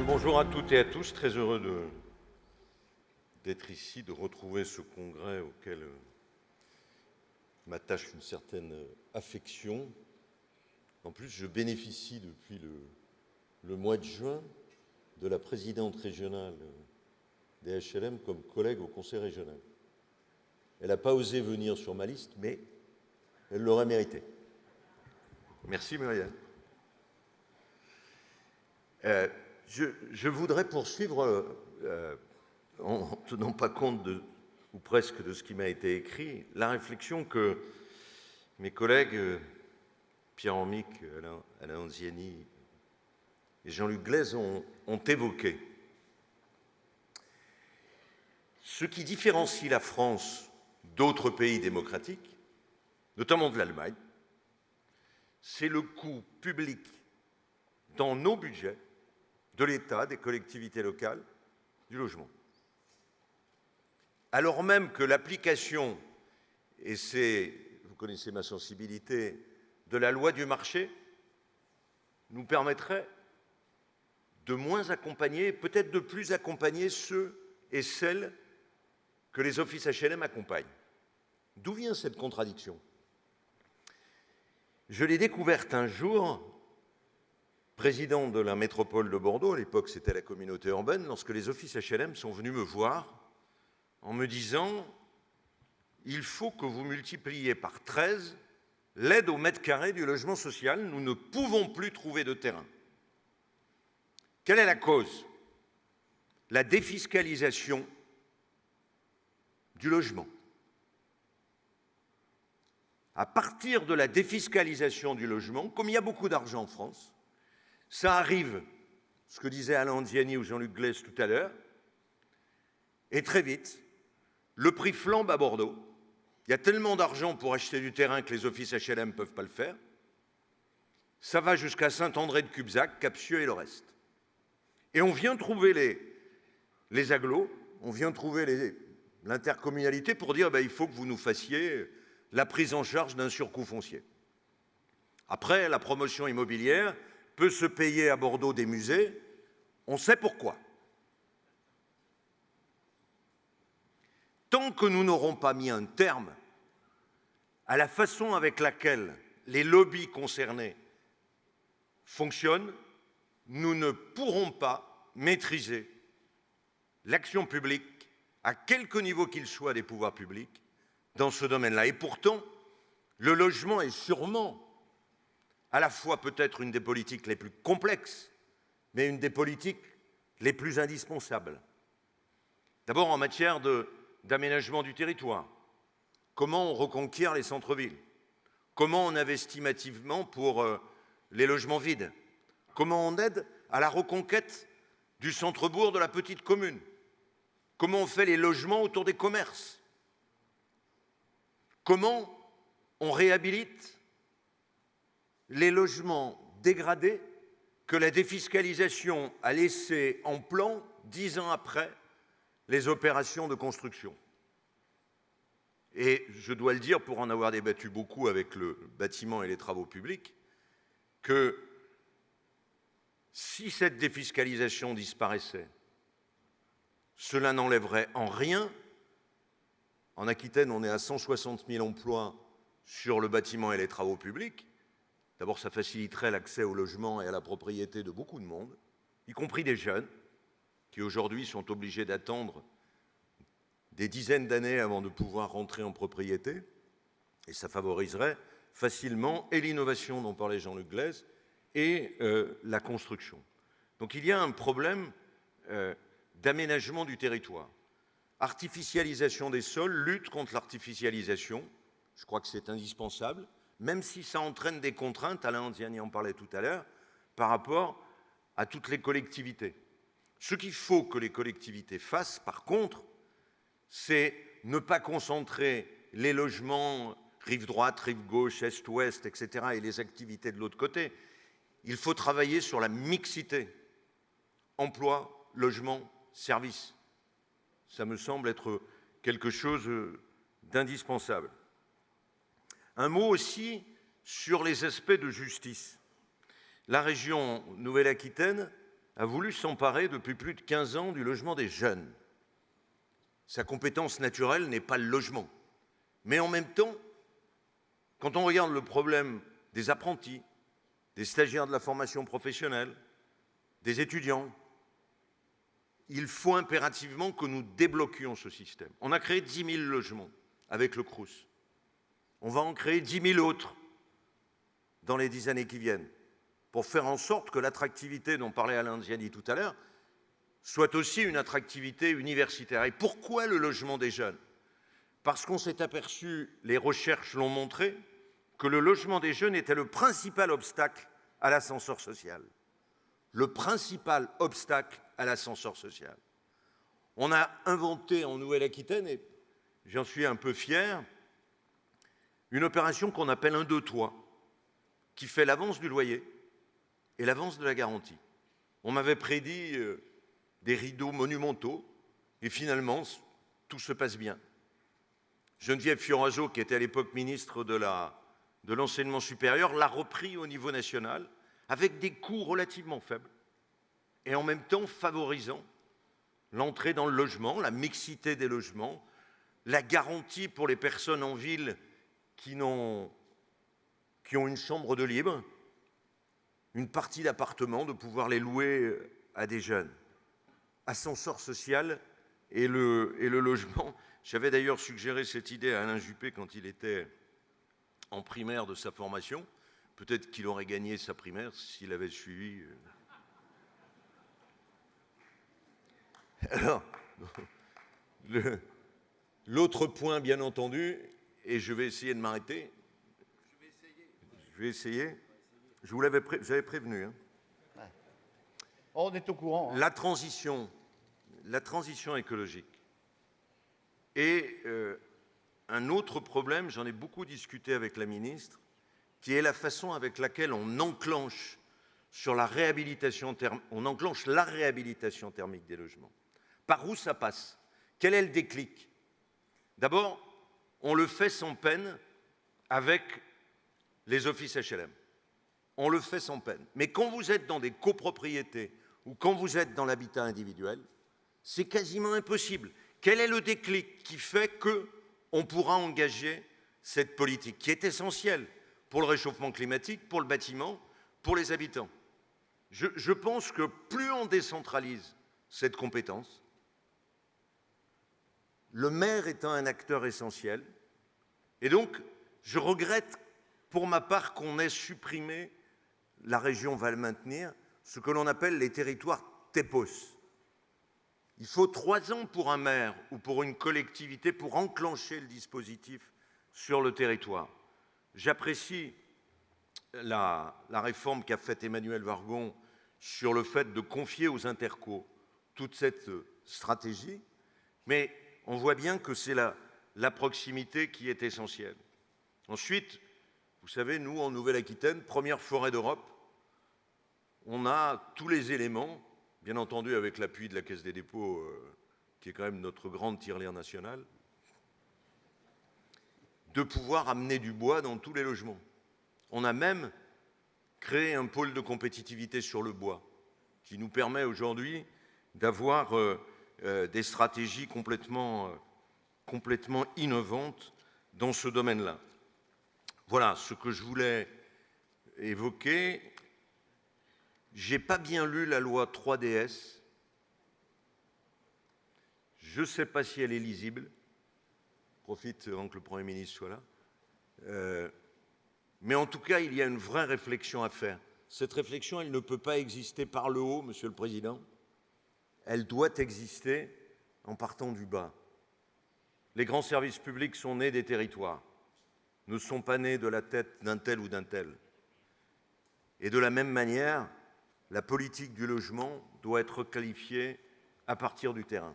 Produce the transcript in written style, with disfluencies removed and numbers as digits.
bonjour à toutes et à tous, très heureux d'être ici, de retrouver ce congrès auquel m'attache une certaine affection. En plus, je bénéficie depuis le mois de juin de la présidente régionale des HLM comme collègue au conseil régional. Elle n'a pas osé venir sur ma liste, mais elle l'aurait mérité. Merci Muriel. Je voudrais poursuivre, en ne tenant pas compte ou presque de ce qui m'a été écrit, la réflexion que mes collègues Pierre Amic, Alain Anziani et Jean-Luc Glaise ont évoquée. Ce qui différencie la France d'autres pays démocratiques, notamment de l'Allemagne, c'est le coût public dans nos budgets de l'État, des collectivités locales, du logement. Alors même que l'application, et vous connaissez ma sensibilité, de la loi du marché nous permettrait de moins accompagner, peut-être de plus accompagner ceux et celles que les offices HLM accompagnent. D'où vient cette contradiction? Je l'ai découverte un jour, président de la métropole de Bordeaux, à l'époque c'était la communauté urbaine, lorsque les offices HLM sont venus me voir en me disant « Il faut que vous multipliez par 13 l'aide au mètre carré du logement social, nous ne pouvons plus trouver de terrain. » Quelle est la cause? La défiscalisation du logement. À partir de la défiscalisation du logement, comme il y a beaucoup d'argent en France, ça arrive, ce que disait Alain Anziani ou Jean-Luc Glaise tout à l'heure, et très vite, le prix flambe à Bordeaux. Il y a tellement d'argent pour acheter du terrain que les offices HLM ne peuvent pas le faire. Ça va jusqu'à Saint-André-de-Cubzac, Capsieux et le reste. Et on vient trouver les agglos, on vient trouver l'intercommunalité pour dire il faut que vous nous fassiez la prise en charge d'un surcoût foncier. Après, la promotion immobilière peut se payer à Bordeaux des musées, on sait pourquoi. Tant que nous n'aurons pas mis un terme à la façon avec laquelle les lobbies concernés fonctionnent, nous ne pourrons pas maîtriser l'action publique, à quelque niveau qu'il soit des pouvoirs publics, dans ce domaine-là. Et pourtant, le logement est sûrement à la fois peut-être une des politiques les plus complexes, mais une des politiques les plus indispensables. D'abord en matière d'aménagement du territoire. Comment on reconquiert les centres-villes? Comment on investit massivement pour les logements vides? Comment on aide à la reconquête du centre-bourg de la petite commune? Comment on fait les logements autour des commerces? Comment on réhabilite les logements dégradés que la défiscalisation a laissés en plan 10 ans après les opérations de construction? Et je dois le dire, pour en avoir débattu beaucoup avec le bâtiment et les travaux publics, que si cette défiscalisation disparaissait, cela n'enlèverait en rien. En Aquitaine, on est à 160 000 emplois sur le bâtiment et les travaux publics. D'abord, ça faciliterait l'accès au logement et à la propriété de beaucoup de monde, y compris des jeunes, qui aujourd'hui sont obligés d'attendre des dizaines d'années avant de pouvoir rentrer en propriété. Et ça favoriserait facilement et l'innovation dont parlait Jean-Luc Glaise et la construction. Donc il y a un problème d'aménagement du territoire. Artificialisation des sols, lutte contre l'artificialisation, je crois que c'est indispensable, même si ça entraîne des contraintes, Alain Anziani en parlait tout à l'heure, par rapport à toutes les collectivités. Ce qu'il faut que les collectivités fassent, par contre, c'est ne pas concentrer les logements rive droite, rive gauche, est-ouest, etc., et les activités de l'autre côté. Il faut travailler sur la mixité. Emploi, logement, services. Ça me semble être quelque chose d'indispensable. Un mot aussi sur les aspects de justice. La région Nouvelle-Aquitaine a voulu s'emparer depuis plus de 15 ans du logement des jeunes. Sa compétence naturelle n'est pas le logement. Mais en même temps, quand on regarde le problème des apprentis, des stagiaires de la formation professionnelle, des étudiants, il faut impérativement que nous débloquions ce système. On a créé 10 000 logements avec le Crous. On va en créer 10 000 autres dans les 10 années qui viennent, pour faire en sorte que l'attractivité dont parlait Alain Ziani tout à l'heure soit aussi une attractivité universitaire. Et pourquoi le logement des jeunes? Parce qu'on s'est aperçu, les recherches l'ont montré, que le logement des jeunes était le principal obstacle à l'ascenseur social. Le principal obstacle à l'ascenseur social. On a inventé en Nouvelle-Aquitaine, et j'en suis un peu fier, une opération qu'on appelle un 2-3, qui fait l'avance du loyer et l'avance de la garantie. On m'avait prédit des rideaux monumentaux, et finalement, tout se passe bien. Geneviève Fioraso, qui était à l'époque ministre de l'Enseignement supérieur, l'a repris au niveau national, avec des coûts relativement faibles, et en même temps favorisant l'entrée dans le logement, la mixité des logements, la garantie pour les personnes en ville qui ont une chambre de libre, une partie d'appartements, de pouvoir les louer à des jeunes. Ascenseur social et le logement. J'avais d'ailleurs suggéré cette idée à Alain Juppé quand il était en primaire de sa formation. Peut-être qu'il aurait gagné sa primaire s'il avait suivi. Alors, l'autre point, bien entendu, et je vais essayer de m'arrêter. Je vais essayer. Je vous j'avais prévenu. Hein. On est au courant. Hein. La transition écologique. Et un autre problème, j'en ai beaucoup discuté avec la ministre, qui est la façon avec laquelle on enclenche la réhabilitation thermique des logements. Par où ça passe? Quel est le déclic? D'abord, on le fait sans peine avec les offices HLM. On le fait sans peine. Mais quand vous êtes dans des copropriétés ou quand vous êtes dans l'habitat individuel, c'est quasiment impossible. Quel est le déclic qui fait qu'on pourra engager cette politique qui est essentielle pour le réchauffement climatique, pour le bâtiment, pour les habitants? Je pense que plus on décentralise cette compétence, le maire étant un acteur essentiel, et donc je regrette pour ma part qu'on ait supprimé, la région va le maintenir, ce que l'on appelle les territoires TEPOS. Il faut 3 ans pour un maire ou pour une collectivité pour enclencher le dispositif sur le territoire. J'apprécie la réforme qu'a faite Emmanuel Wargon sur le fait de confier aux intercos toute cette stratégie, mais on voit bien que c'est la proximité qui est essentielle. Ensuite, vous savez, nous, en Nouvelle-Aquitaine, première forêt d'Europe, on a tous les éléments, bien entendu avec l'appui de la Caisse des dépôts, qui est quand même notre grande tirelire nationale, de pouvoir amener du bois dans tous les logements. On a même créé un pôle de compétitivité sur le bois, qui nous permet aujourd'hui d'avoir des stratégies complètement innovantes dans ce domaine-là. Voilà ce que je voulais évoquer. Je n'ai pas bien lu la loi 3DS. Je ne sais pas si elle est lisible. Je profite avant que le Premier ministre soit là. Mais en tout cas, il y a une vraie réflexion à faire. Cette réflexion, elle ne peut pas exister par le haut, Monsieur le Président. Elle doit exister en partant du bas. Les grands services publics sont nés des territoires, ne sont pas nés de la tête d'un tel ou d'un tel. Et de la même manière, la politique du logement doit être qualifiée à partir du terrain.